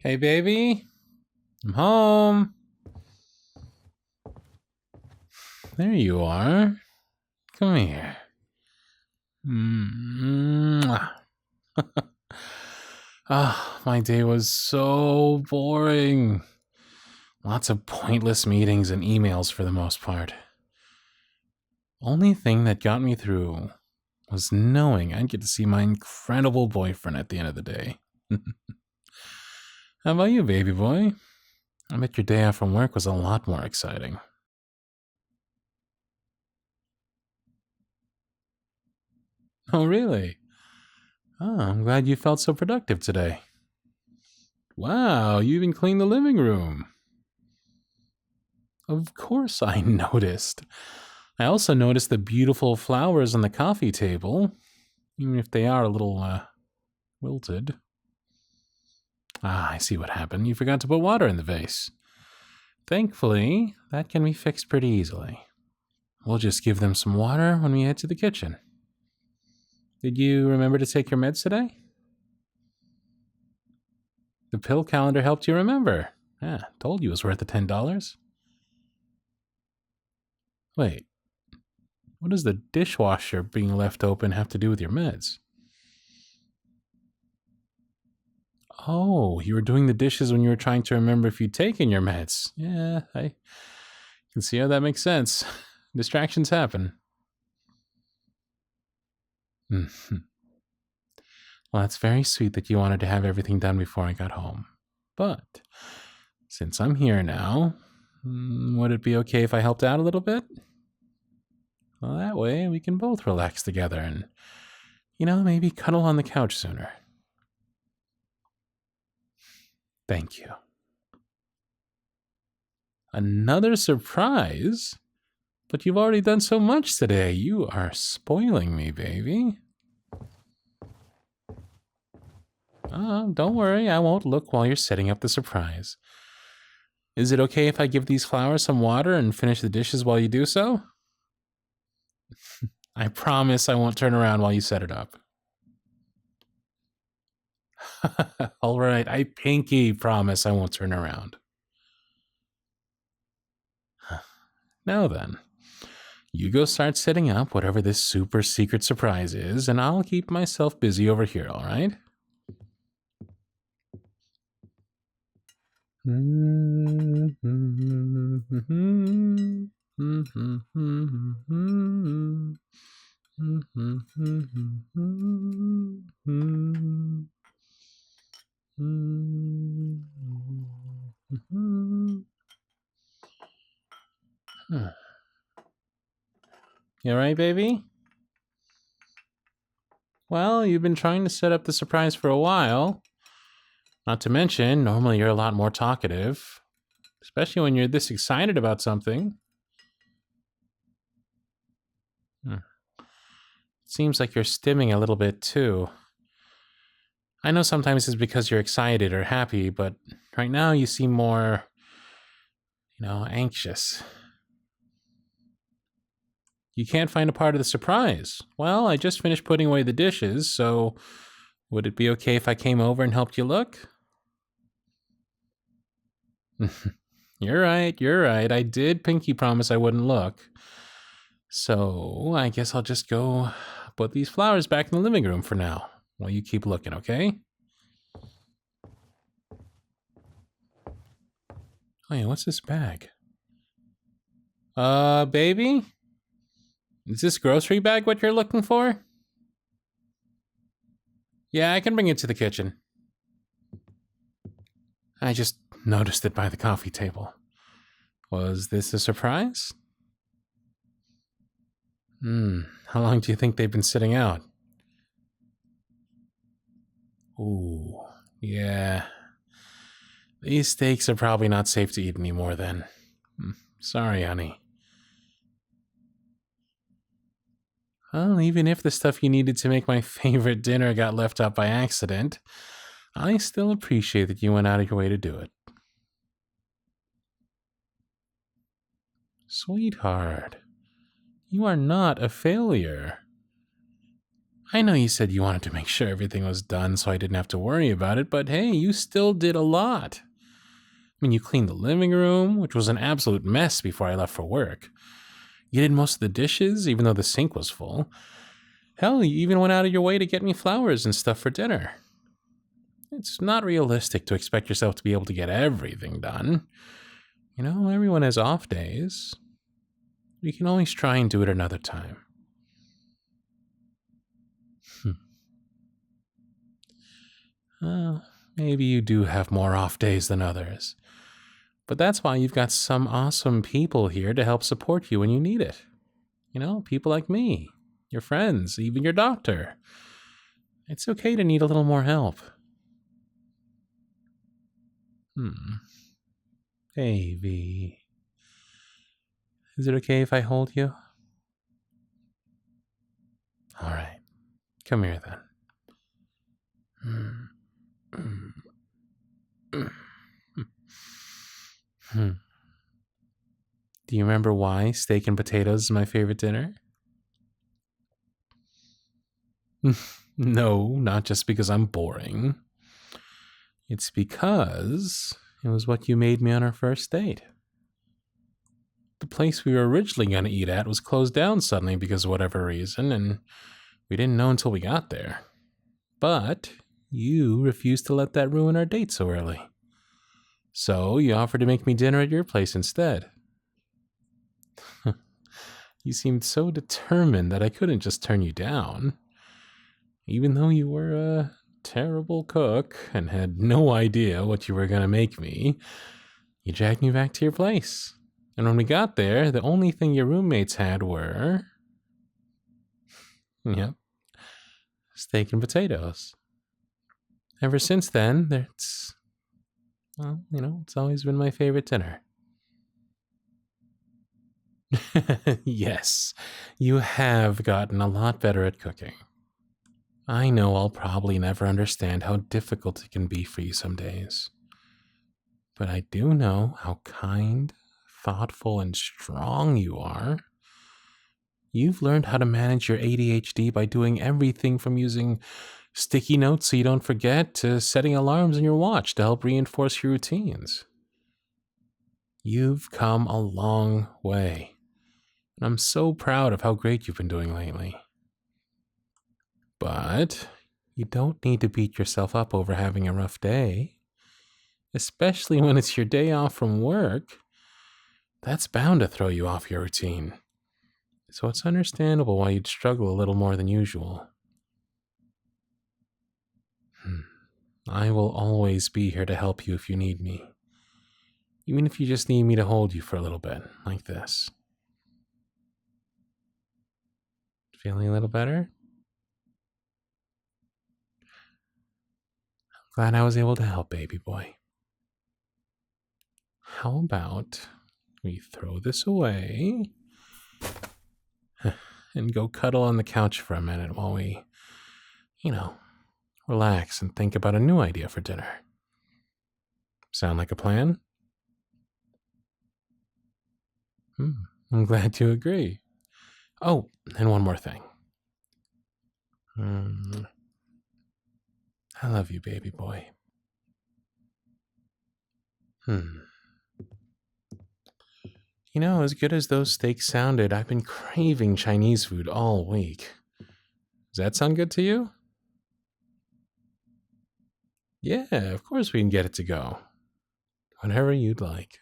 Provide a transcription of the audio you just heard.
Hey, baby. I'm home. There you are. Come here. My day was so boring. Lots of pointless meetings and emails for the most part. Only thing that got me through was knowing I'd get to see my incredible boyfriend at the end of the day. How about you, baby boy? I bet your day off from work was a lot more exciting. Oh, really? Oh, I'm glad you felt so productive today. Wow, you even cleaned the living room. Of course I noticed. I also noticed the beautiful flowers on the coffee table, even if they are a little, wilted. Ah, I see what happened. You forgot to put water in the vase. Thankfully, that can be fixed pretty easily. We'll just give them some water when we head to the kitchen. Did you remember to take your meds today? The pill calendar helped you remember. Yeah, told you it was worth the $10. Wait, what does the dishwasher being left open have to do with your meds? Oh, you were doing the dishes when you were trying to remember if you'd taken your meds. Yeah, I can see how that makes sense. Distractions happen. Well, that's very sweet that you wanted to have everything done before I got home. But since I'm here now, would it be okay if I helped out a little bit? Well, that way we can both relax together and, maybe cuddle on the couch sooner. Thank you. Another surprise? But you've already done so much today. You are spoiling me, baby. Oh, don't worry. I won't look while you're setting up the surprise. Is it okay if I give these flowers some water and finish the dishes while you do so? I promise I won't turn around while you set it up. All right, I pinky promise I won't turn around. Now then, you go start setting up whatever this super secret surprise is, and I'll keep myself busy over here, all right? You all right, baby? Well, you've been trying to set up the surprise for a while. Not to mention, normally you're a lot more talkative, especially when you're this excited about something. It seems like you're stimming a little bit too. I know sometimes it's because you're excited or happy, but right now you seem more, anxious. You can't find a part of the surprise. Well, I just finished putting away the dishes, so would it be okay if I came over and helped you look? You're right. I did pinky promise I wouldn't look. So I guess I'll just go put these flowers back in the living room for now, while you keep looking, okay? Oh yeah, what's this bag? Baby? Is this grocery bag what you're looking for? Yeah, I can bring it to the kitchen. I just noticed it by the coffee table. Was this a surprise? How long do you think they've been sitting out? Ooh, yeah. These steaks are probably not safe to eat anymore then. Sorry, honey. Well, even if the stuff you needed to make my favorite dinner got left out by accident, I still appreciate that you went out of your way to do it. Sweetheart, you are not a failure. I know you said you wanted to make sure everything was done so I didn't have to worry about it, but hey, you still did a lot. I mean, you cleaned the living room, which was an absolute mess before I left for work. You did most of the dishes, even though the sink was full. Hell, you even went out of your way to get me flowers and stuff for dinner. It's not realistic to expect yourself to be able to get everything done. You know, everyone has off days. We can always try and do it another time. Maybe you do have more off days than others. But that's why you've got some awesome people here to help support you when you need it. You know, people like me, your friends, even your doctor. It's okay to need a little more help. Baby. Is it okay if I hold you? All right. Come here then. Do you remember why steak and potatoes is my favorite dinner? No, not just because I'm boring. It's because it was what you made me on our first date. The place we were originally going to eat at was closed down suddenly because of whatever reason, and we didn't know until we got there. But you refused to let that ruin our date so early. So you offered to make me dinner at your place instead. You seemed so determined that I couldn't just turn you down. Even though you were a terrible cook and had no idea what you were going to make me, you dragged me back to your place. And when we got there, the only thing your roommates had were... Yep. Steak and potatoes. Ever since then, it's... Well, you know, it's always been my favorite dinner. Yes, you have gotten a lot better at cooking. I know I'll probably never understand how difficult it can be for you some days. But I do know how kind, thoughtful, and strong you are. You've learned how to manage your ADHD by doing everything from using sticky notes so you don't forget to setting alarms on your watch to help reinforce your routines. You've come a long way. And I'm so proud of how great you've been doing lately. But you don't need to beat yourself up over having a rough day. Especially when it's your day off from work. That's bound to throw you off your routine. So it's understandable why you'd struggle a little more than usual. I will always be here to help you if you need me. Even if you just need me to hold you for a little bit, like this. Feeling a little better? Glad I was able to help, baby boy. How about we throw this away and go cuddle on the couch for a minute while we, relax and think about a new idea for dinner. Sound like a plan? I'm glad you agree. Oh, and one more thing. I love you, baby boy. You know, as good as those steaks sounded, I've been craving Chinese food all week. Does that sound good to you? Yeah, of course we can get it to go. Whenever you'd like.